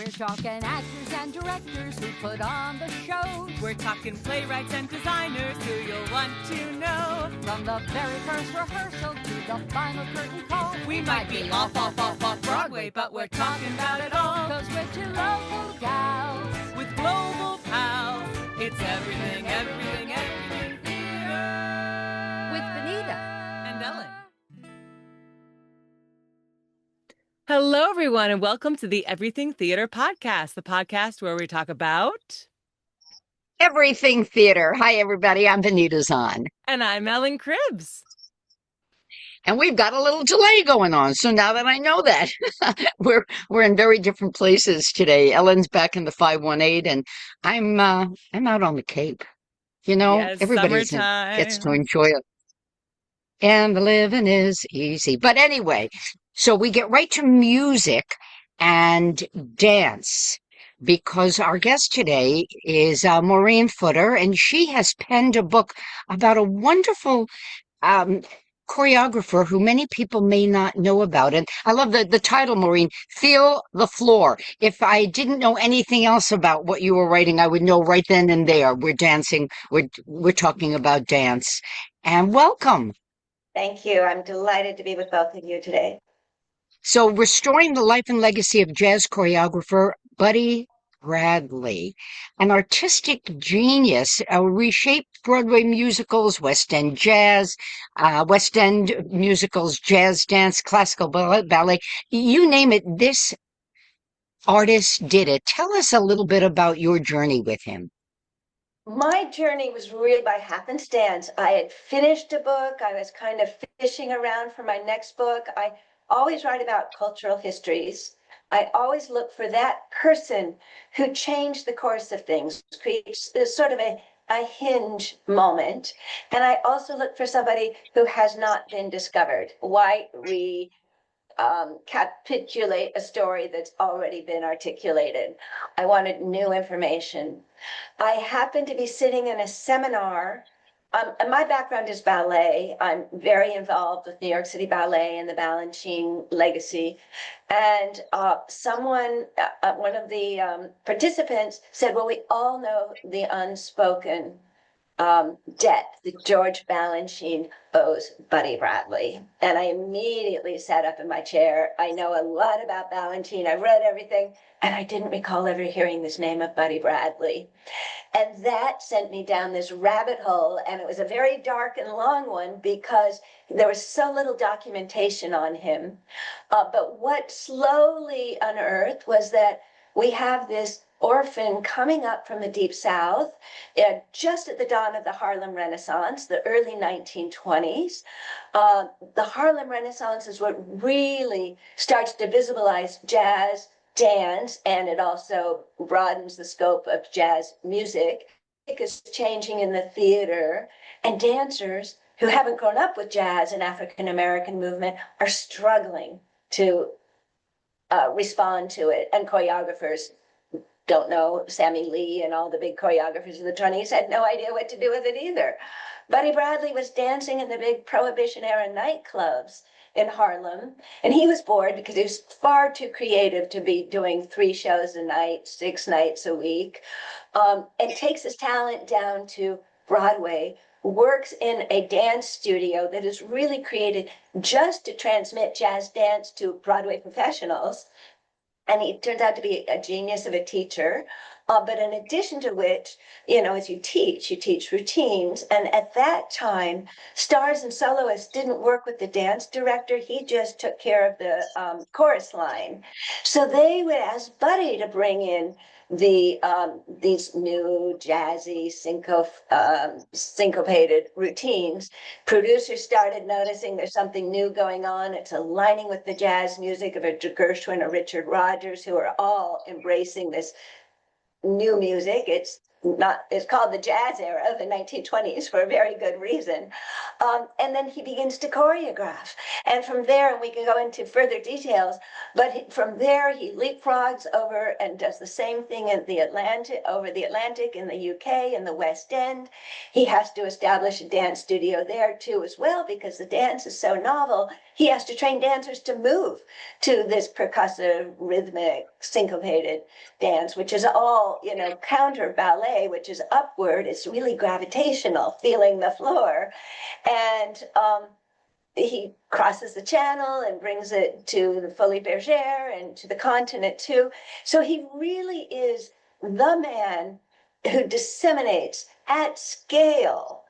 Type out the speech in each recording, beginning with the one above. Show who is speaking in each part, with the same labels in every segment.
Speaker 1: We're talking actors and directors who put on the shows.
Speaker 2: We're talking playwrights and designers who you'll want to know.
Speaker 1: From the very first rehearsal to the final curtain call.
Speaker 2: We might be off Broadway, but we're talking about it all.
Speaker 1: 'Cause we're two local gals
Speaker 2: with global pals. It's everything, everything, everything theater.
Speaker 1: with Benita
Speaker 2: And Ellen. Hello, everyone, and welcome to the Everything Theater Podcast, the podcast where we talk about
Speaker 3: Everything Theater. Hi, everybody. I'm Benita Zahn.
Speaker 2: And I'm Ellen Cribbs.
Speaker 3: And we've got a little delay going on. So now that I know that, we're in very different places today. Ellen's back in the 518, and I'm out on the Cape. You know,
Speaker 2: Yes,
Speaker 3: everybody
Speaker 2: summertime.
Speaker 3: gets to enjoy it. And the living is easy. But anyway, so we get right to music and dance, because our guest today is Maureen Footer, and she has penned a book about a wonderful choreographer who many people may not know about. And I love the title, Maureen, Feel the Floor. If I didn't know anything else about what you were writing, I would know right then and there. We're dancing. We're talking about dance. And welcome.
Speaker 4: Thank you. I'm delighted to be with both of you today.
Speaker 3: So, restoring the life and legacy of jazz choreographer Buddy Bradley, an artistic genius, reshaped Broadway musicals, West End jazz, West End musicals, jazz, dance, classical ballet, you name it, this artist did it. Tell us a little bit about your journey with him.
Speaker 4: My journey was really by happenstance. I had finished a book. I was kind of fishing around for my next book. I always write about cultural histories. I always look for that person who changed the course of things, creates sort of a hinge moment. And I also look for somebody who has not been discovered. Why capitulate a story that's already been articulated? I wanted new information. I happened to be sitting in a seminar. And my background is ballet. I'm very involved with New York City Ballet and the Balanchine legacy. And one of the participants said, well, we all know the unspoken debt that George Balanchine owes Buddy Bradley. And I immediately sat up in my chair. I know a lot about Balanchine. I read everything, and I didn't recall ever hearing this name of Buddy Bradley. And that sent me down this rabbit hole, and it was a very dark and long one because there was so little documentation on him. But what slowly unearthed was that we have this orphan coming up from the Deep South, just at the dawn of the Harlem Renaissance, the early 1920s. The Harlem Renaissance is what really starts to visibilize jazz, dance, and it also broadens the scope of jazz music. It is changing in the theater, and dancers who haven't grown up with jazz and African American movement are struggling to respond to it, and choreographers don't know. Sammy Lee and all the big choreographers of the 20s had no idea what to do with it either. Buddy Bradley was dancing in the big Prohibition era nightclubs in Harlem, and he was bored because he was far too creative to be doing 3 shows a night, 6 nights a week, and takes his talent down to Broadway, works in a dance studio that is really created just to transmit jazz dance to Broadway professionals. And he turns out to be a genius of a teacher. But in addition to which, as you teach routines. And at that time, stars and soloists didn't work with the dance director. He just took care of the chorus line. So they would ask Buddy to bring in these new jazzy syncopated routines. Producers started noticing there's something new going on. It's aligning with the jazz music of a Gershwin or Richard Rodgers, who are all embracing this new music. It's it's called the jazz era, the 1920s, for a very good reason. And then he begins to choreograph. And from there, and we can go into further details, but from there he leapfrogs over and does the same thing in the Atlantic in the UK, in the West End. He has to establish a dance studio there too as well, because the dance is so novel. He has to train dancers to move to this percussive, rhythmic, syncopated dance, which is all, counter ballet, which is upward. It's really gravitational, feeling the floor. And he crosses the channel and brings it to the Folies Bergère and to the continent too. So he really is the man who disseminates at scale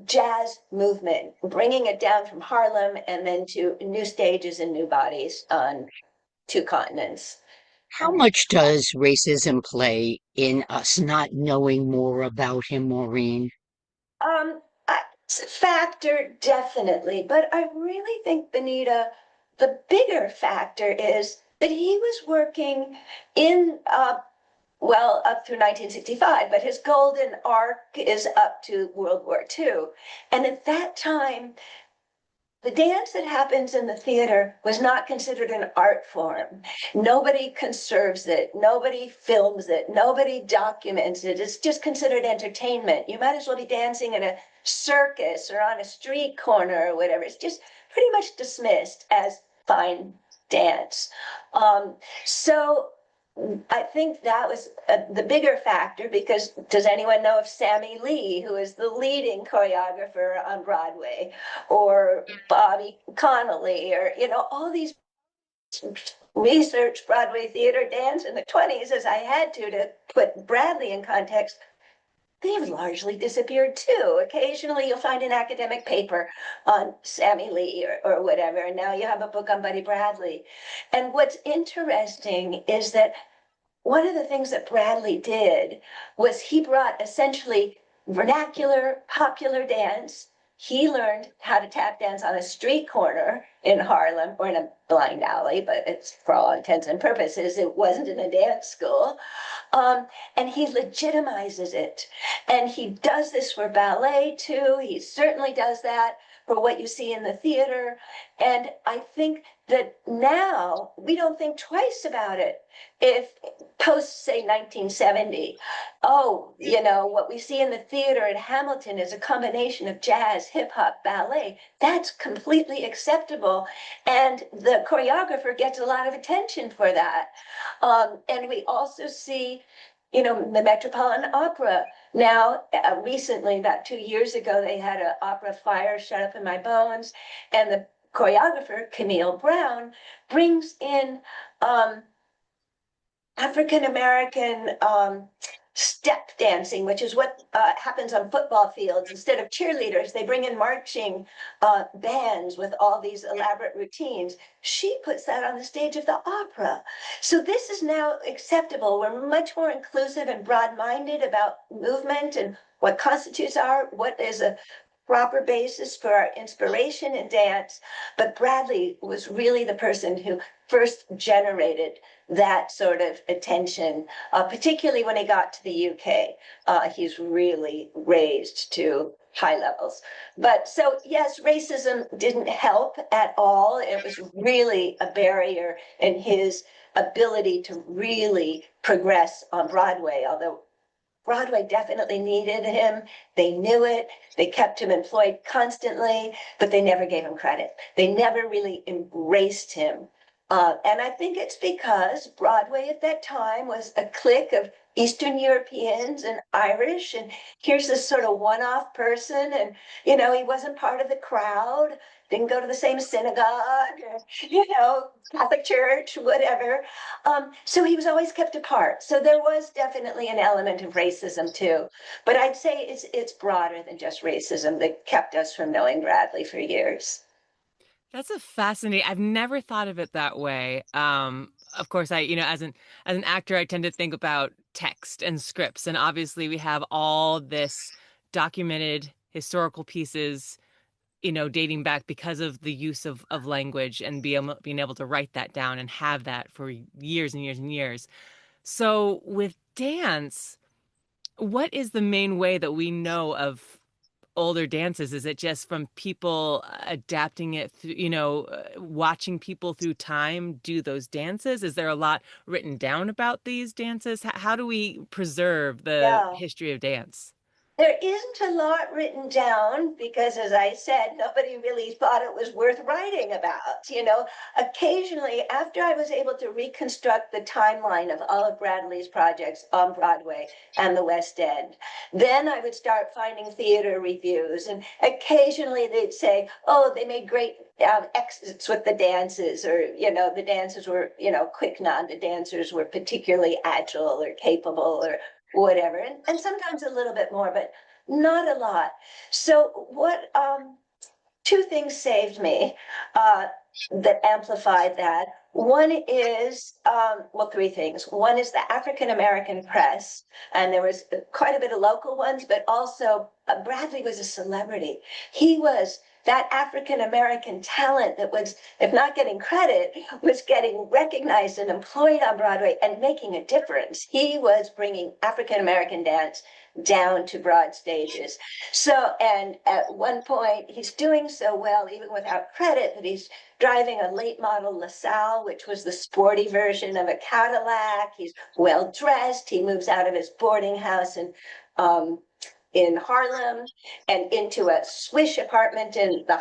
Speaker 4: jazz movement, bringing it down from Harlem and then to new stages and new bodies on two continents.
Speaker 3: How much does racism play in us not knowing more about him, Maureen?
Speaker 4: It's a factor, definitely, but I really think, Benita, the bigger factor is that he was working in up through 1965, but his golden arc is up to World War II. And at that time, the dance that happens in the theater was not considered an art form. Nobody conserves it. Nobody films it. Nobody documents it. It's just considered entertainment. You might as well be dancing in a circus or on a street corner or whatever. It's just pretty much dismissed as fine dance. So I think that was the bigger factor, because does anyone know of Sammy Lee, who is the leading choreographer on Broadway, or Bobby Connolly, or, all these research Broadway theater dance in the 20s, as I had to put Bradley in context. They've largely disappeared too. Occasionally you'll find an academic paper on Sammy Lee or whatever, and now you have a book on Buddy Bradley. And what's interesting is that one of the things that Bradley did was he brought essentially vernacular, popular dance. He learned how to tap dance on a street corner in Harlem, or in a blind alley, but it's, for all intents and purposes, it wasn't in a dance school. And he legitimizes it. And he does this for ballet too. He certainly does that for what you see in the theater. And I think that now we don't think twice about it. If post, say, 1970, what we see in the theater at Hamilton is a combination of jazz, hip hop, ballet, that's completely acceptable. And the choreographer gets a lot of attention for that. And we also see, the Metropolitan Opera. Now, recently, about 2 years ago, they had an opera, Fire Shut Up in My Bones, and the choreographer, Camille Brown, brings in African-American step dancing, which is what happens on football fields. Instead of cheerleaders, they bring in marching bands with all these elaborate routines. She puts that on the stage of the opera. So this is now acceptable. We're much more inclusive and broad-minded about movement and what constitutes art, what is a proper basis for our inspiration in dance. But Bradley was really the person who first generated that sort of attention, particularly when he got to the UK. He's really raised to high levels. But so, yes, racism didn't help at all. It was really a barrier in his ability to really progress on Broadway, although Broadway definitely needed him. They knew it. They kept him employed constantly, but they never gave him credit. They never really embraced him. And I think it's because Broadway at that time was a clique of Eastern Europeans and Irish, and here's this sort of one-off person, and he wasn't part of the crowd, didn't go to the same synagogue, or, Catholic church, whatever. So he was always kept apart. So there was definitely an element of racism too, but I'd say it's broader than just racism that kept us from knowing Bradley for years.
Speaker 2: That's a fascinating. I've never thought of it that way. Of course, as an actor, I tend to think about text and scripts, and obviously we have all this documented historical pieces, dating back because of the use of language and being able to write that down and have that for years and years and years. So with dance, what is the main way that we know of older dances? Is it just from people adapting it through, watching people through time do those dances? Is there a lot written down about these dances? How do we preserve the
Speaker 4: Yeah.
Speaker 2: history of dance?
Speaker 4: There isn't a lot written down because, as I said, nobody really thought it was worth writing about. Occasionally, after I was able to reconstruct the timeline of all of Bradley's projects on Broadway and the West End, then I would start finding theater reviews. And occasionally they'd say, oh, they made great exits with the dances, or, the dances were, quick nod, the dancers were particularly agile or capable or whatever, and sometimes a little bit more, but not a lot. So what two things saved me that amplified that. One is, well, three things. One is the African American press, and there was quite a bit of local ones, but also Bradley was a celebrity. He was that African American talent that was, if not getting credit, was getting recognized and employed on Broadway and making a difference. He was bringing African American dance down to broad stages. So, and at one point, he's doing so well, even without credit, that he's driving a late model LaSalle, which was the sporty version of a Cadillac. He's well dressed. He moves out of his boarding house in Harlem and into a swish apartment in the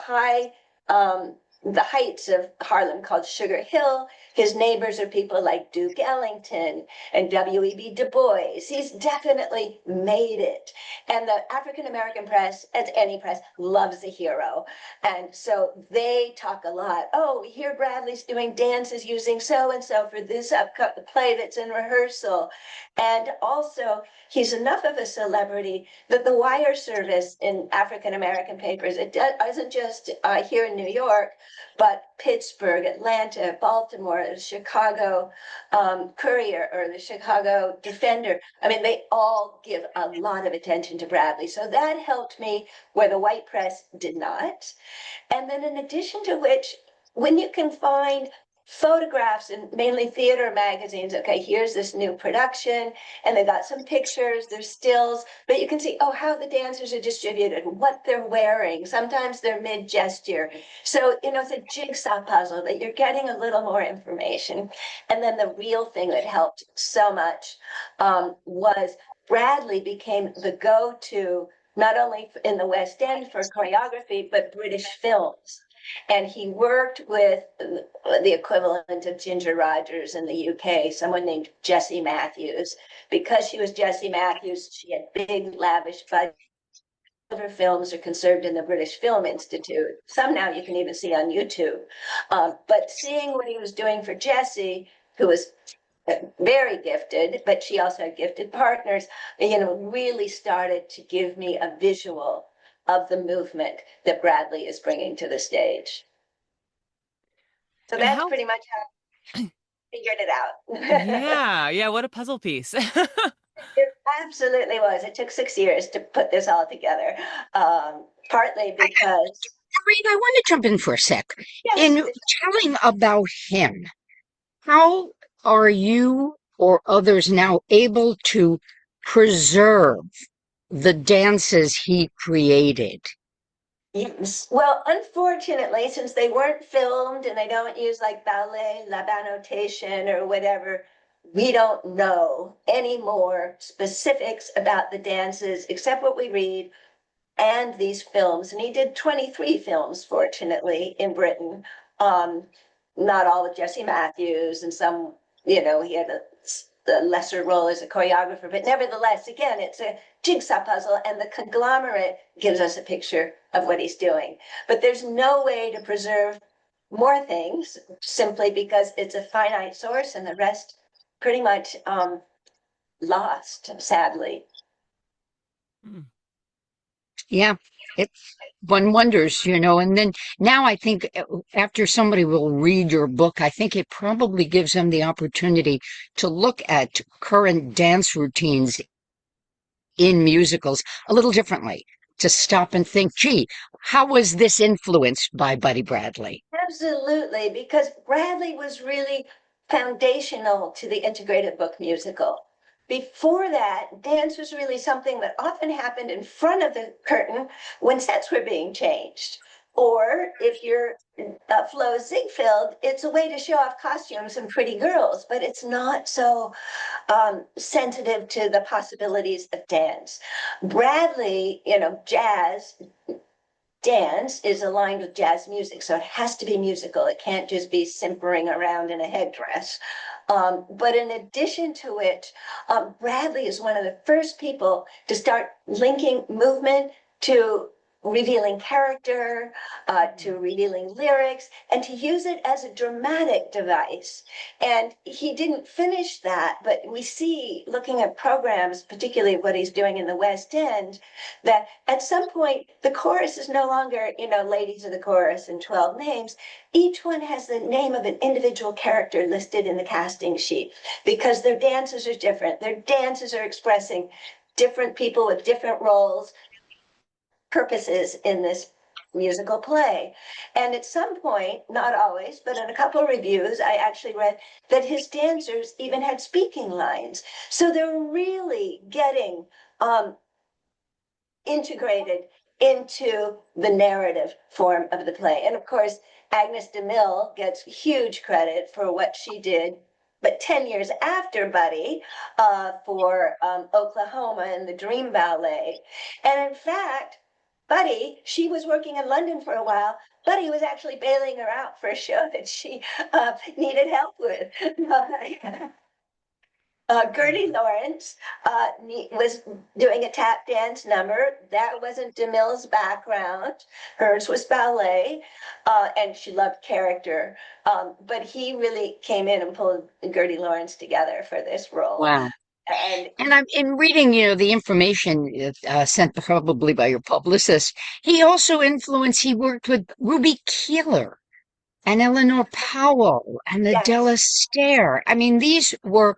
Speaker 4: heights of Harlem called Sugar Hill. His neighbors are people like Duke Ellington and W.E.B. Du Bois. He's definitely made it. And the African American press, as any press, loves a hero. And so they talk a lot. Oh, we hear Bradley's doing dances using so-and-so for this play that's in rehearsal. And also, he's enough of a celebrity that the wire service in African American papers, it doesn't just here in New York, but Pittsburgh, Atlanta, Baltimore, the Chicago Courier or the Chicago Defender. I mean, they all give a lot of attention to Bradley. So that helped me where the white press did not. And then in addition to which, when you can find photographs in mainly theater magazines, okay, here's this new production, and they got some pictures, there's stills, but you can see, oh, how the dancers are distributed, what they're wearing. Sometimes they're mid-gesture. So, it's a jigsaw puzzle that you're getting a little more information. And then the real thing that helped so much was Bradley became the go-to, not only in the West End for choreography, but British films. And he worked with the equivalent of Ginger Rogers in the UK, someone named Jessie Matthews. Because she was Jessie Matthews, she had big, lavish budget. Her films are conserved in the British Film Institute. Some now you can even see on YouTube. But seeing what he was doing for Jessie, who was very gifted, but she also had gifted partners, really started to give me a visual of the movement that Bradley is bringing to the stage. So
Speaker 2: And
Speaker 4: that's
Speaker 2: how,
Speaker 4: pretty much how I figured it out.
Speaker 2: yeah, what a puzzle piece.
Speaker 4: It absolutely was. It took 6 years to put this all together, partly because,
Speaker 3: Maureen, I want to jump in for a sec.
Speaker 4: yes,
Speaker 3: In telling about him, how are you or others now able to preserve the dances he created?
Speaker 4: yes. Well, unfortunately, since they weren't filmed and they don't use like ballet, la notation or whatever, we don't know any more specifics about the dances except what we read and these films. And he did 23 films, fortunately, in Britain. Um, Not all with Jessie Matthews, and some, he had the lesser role as a choreographer, but nevertheless, again, it's a jigsaw puzzle, and the conglomerate gives us a picture of what he's doing. But there's no way to preserve more things simply because it's a finite source, and the rest pretty much lost, sadly.
Speaker 3: Yeah, it one wonders, and then now I think after somebody will read your book, I think it probably gives them the opportunity to look at current dance routines in musicals a little differently, to stop and think, gee, how was this influenced by Buddy Bradley?
Speaker 4: Absolutely, because Bradley was really foundational to the integrated book musical. before that, dance was really something that often happened in front of the curtain when sets were being changed. Or if you're Flo Ziegfeld, it's a way to show off costumes and pretty girls, but it's not so sensitive to the possibilities of dance. Bradley, jazz dance is aligned with jazz music, so it has to be musical. It can't just be simpering around in a headdress. But in addition to it, Bradley is one of the first people to start linking movement to revealing character, to revealing lyrics, and to use it as a dramatic device. And he didn't finish that, but we see, looking at programs, particularly what he's doing in the West End, that at some point the chorus is no longer, ladies of the chorus and 12 names. Each one has the name of an individual character listed in the casting sheet because their dances are different. Their dances are expressing different people with different roles, purposes in this musical play. And at some point, not always, but in a couple of reviews, I actually read that his dancers even had speaking lines. So they're really getting integrated into the narrative form of the play. And of course, Agnes de Mille gets huge credit for what she did, but 10 years after Buddy, for Oklahoma and the Dream Ballet. And in fact, Buddy, she was working in London for a while. Buddy was actually bailing her out for a show that she needed help with. Gertie Lawrence was doing a tap dance number. That wasn't DeMille's background. Hers was ballet, and she loved character. But he really came in and pulled Gertie Lawrence together for this role.
Speaker 3: Wow.
Speaker 4: And
Speaker 3: I'm in reading, the information sent probably by your publicist. He also he worked with Ruby Keeler and Eleanor Powell and Adele
Speaker 4: yes,
Speaker 3: Astaire. I mean, these were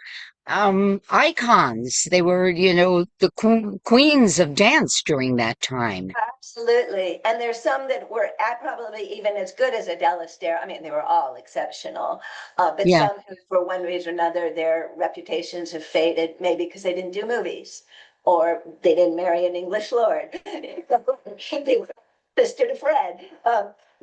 Speaker 3: icons. They were, the queens of dance during that time.
Speaker 4: absolutely. And there's some that were probably even as good as Adele Astaire. I mean, they were all exceptional. But
Speaker 3: Yeah.
Speaker 4: some who, for one reason or another, their reputations have faded, maybe because they didn't do movies or they didn't marry an English lord. They were sister to Fred.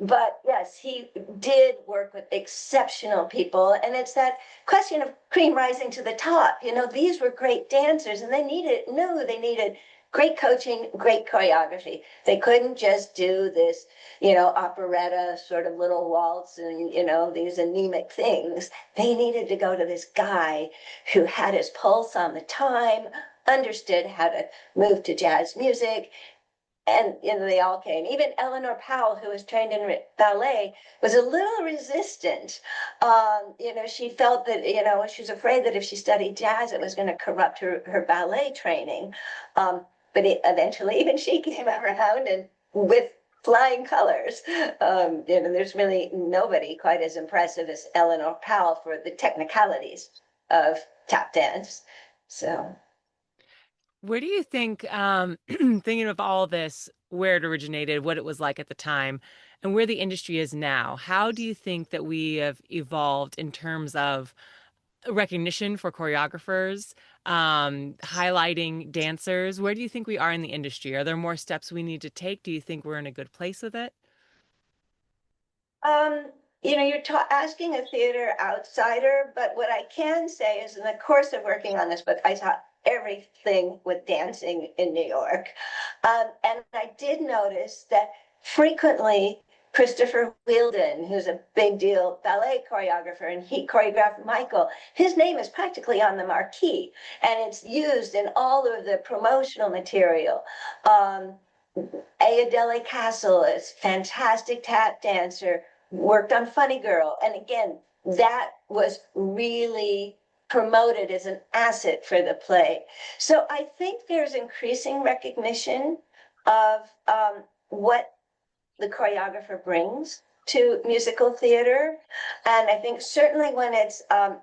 Speaker 4: But yes, he did work with exceptional people. And it's that question of cream rising to the top. These were great dancers and they needed great coaching, great choreography. They couldn't just do this, operetta sort of little waltz and, these anemic things. They needed to go to this guy who had his pulse on the time, understood how to move to jazz music. And they all came. Even Eleanor Powell, who was trained in ballet, was a little resistant. She felt that she was afraid that if she studied jazz, it was going to corrupt her ballet training. But eventually, even she came around and with flying colors. There's really nobody quite as impressive as Eleanor Powell for the technicalities of tap dance. So.
Speaker 2: Where do you think, thinking of all this, where it originated, what it was like at the time, and where the industry is now, how do you think that we have evolved in terms of recognition for choreographers, highlighting dancers? Where do you think we are in the industry? Are there more steps we need to take? Do you think we're in a good place with it?
Speaker 4: You're asking a theater outsider, but what I can say is in the course of working on this book, I taught everything with dancing in New York. And I did notice that frequently Christopher Wheeldon, who's a big deal ballet choreographer, and he choreographed Michael, his name is practically on the marquee, and it's used in all of the promotional material. Adele Castle is fantastic tap dancer, worked on Funny Girl. And again, that was really promoted as an asset for the play. So I think there's increasing recognition of what the choreographer brings to musical theater. And I think certainly when it's a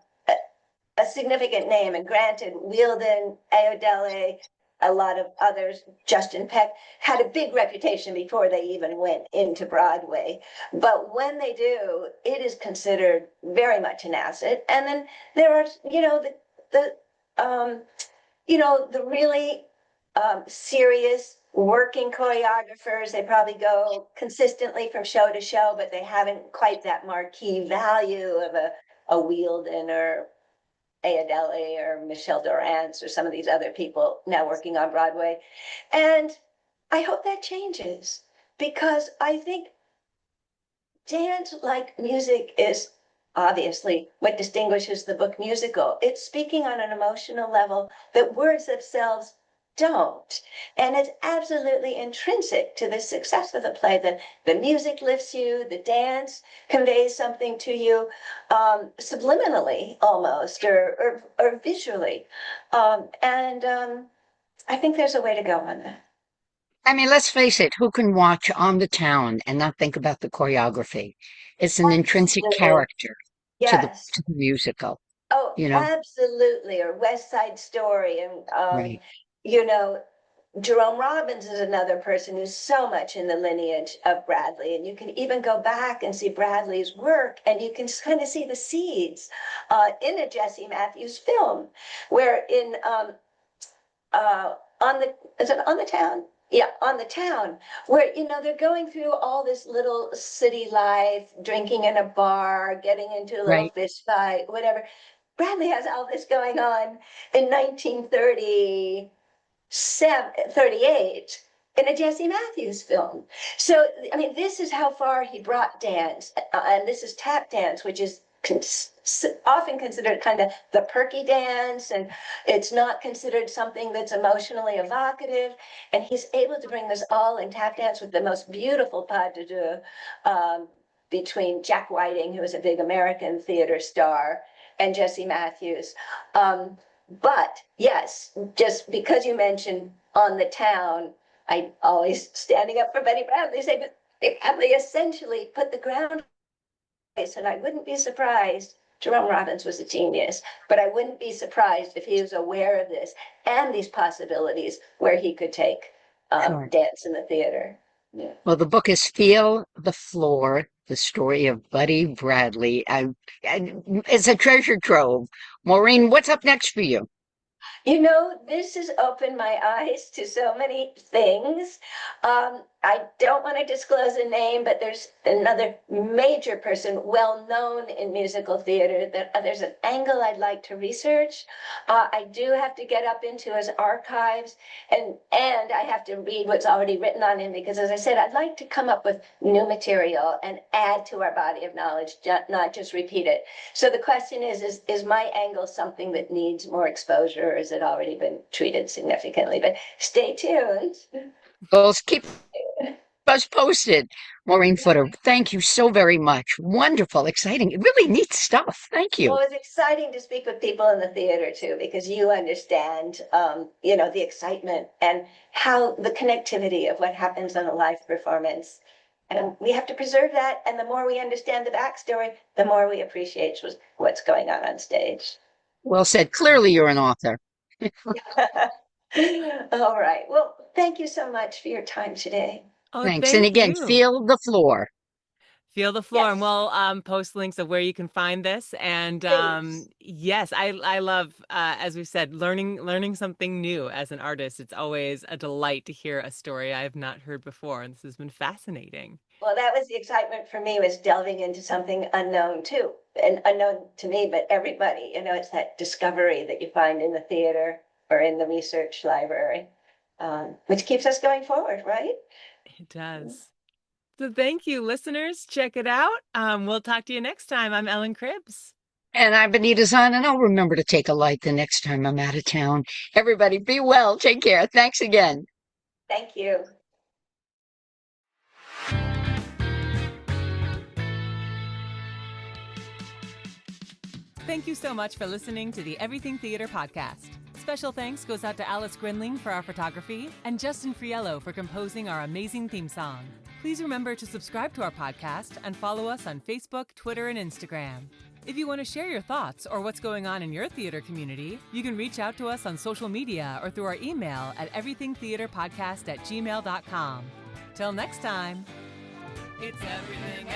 Speaker 4: significant name, and granted, Wheeldon, Ayodele, a lot of others, Justin Peck, had a big reputation before they even went into Broadway. But when they do, it is considered very much an asset. And then there are, the the really serious working choreographers, they probably go consistently from show to show, but they haven't quite that marquee value of a Wielden or Adele or Michelle Durance or some of these other people now working on Broadway. And I hope that changes, because I think dance, like music, is obviously what distinguishes the book musical. It's speaking on an emotional level that words themselves don't. And it's absolutely intrinsic to the success of the play that the music lifts you, the dance conveys something to you, subliminally almost, or visually. I think there's a way to go on that.
Speaker 3: I mean, let's face it, who can watch On the Town and not think about the choreography? It's an intrinsic
Speaker 4: Absolutely.
Speaker 3: character
Speaker 4: Yes.
Speaker 3: to the musical,
Speaker 4: Oh,
Speaker 3: you know?
Speaker 4: absolutely. Or West Side Story. And,
Speaker 3: Right,
Speaker 4: you know, Jerome Robbins is another person who's so much in the lineage of Bradley. And you can even go back and see Bradley's work, and you can kind of see the seeds in a Jesse Matthews film, where in is it On the Town? Yeah, On the Town, where they're going through all this little city life, drinking in a bar, getting into a little
Speaker 3: right.
Speaker 4: fish fight, whatever. Bradley has all this going on in 1938 in a Jesse Matthews film. So, I mean, this is how far he brought dance. And this is tap dance, which is often considered kind of the perky dance, and it's not considered something that's emotionally evocative. And he's able to bring this all in tap dance with the most beautiful pas de deux between Jack Whiting, who was a big American theater star, and Jesse Matthews. But yes, just because you mentioned On the Town, I always, standing up for Betty Bradley, say, but Bradley essentially put the ground. And I wouldn't be surprised. Jerome Robbins was a genius, but I wouldn't be surprised if he was aware of this and these possibilities where he could take
Speaker 3: Sure.
Speaker 4: dance in the theater. Yeah.
Speaker 3: Well, the book is Feel the Floor, the story of Buddy Bradley. It's a treasure trove. Maureen, what's up next for you?
Speaker 4: This has opened my eyes to so many things. I don't want to disclose a name, but there's another major person well known in musical theater that there's an angle I'd like to research. I do have to get up into his archives, and I have to read what's already written on him, because, as I said, I'd like to come up with new material and add to our body of knowledge, not just repeat it. So the question is my angle something that needs more exposure, or has it already been treated significantly? But stay tuned.
Speaker 3: Well, keep us posted. Maureen Footer, thank you so very much. Wonderful, exciting, really neat stuff. Thank you.
Speaker 4: Well, it's exciting to speak with people in the theater too, because you understand, the excitement and how the connectivity of what happens on a live performance. And we have to preserve that. And the more we understand the backstory, the more we appreciate what's going on stage.
Speaker 3: Well said. Clearly, you're an author.
Speaker 4: All right. Well, thank you so much for your time today.
Speaker 2: Oh,
Speaker 3: Thanks. And
Speaker 2: thank
Speaker 3: again,
Speaker 2: you.
Speaker 3: feel the floor.
Speaker 2: Feel the floor, and
Speaker 4: Yes.
Speaker 2: we'll post links of where you can find this. And
Speaker 4: Please.
Speaker 2: yes, I love, as we said, learning something new as an artist. It's always a delight to hear a story I have not heard before, and this has been fascinating.
Speaker 4: Well, that was the excitement for me, was delving into something unknown too, and unknown to me, but everybody. It's that discovery that you find in the theater or in the research library, which keeps us going forward, right?
Speaker 2: It does. So thank you, listeners. Check it out. We'll talk to you next time. I'm Ellen Cribbs.
Speaker 3: And I'm Benita Zahn, and I'll remember to take a light the next time I'm out of town. Everybody, be well. Take care. Thanks again.
Speaker 4: Thank you.
Speaker 2: Thank you so much for listening to the Everything Theater podcast. Special thanks goes out to Alice Grinling for our photography and Justin Friello for composing our amazing theme song. Please remember to subscribe to our podcast and follow us on Facebook, Twitter, and Instagram. If you want to share your thoughts or what's going on in your theater community, you can reach out to us on social media or through our email at everythingtheaterpodcast@gmail.com. Till next time, it's everything.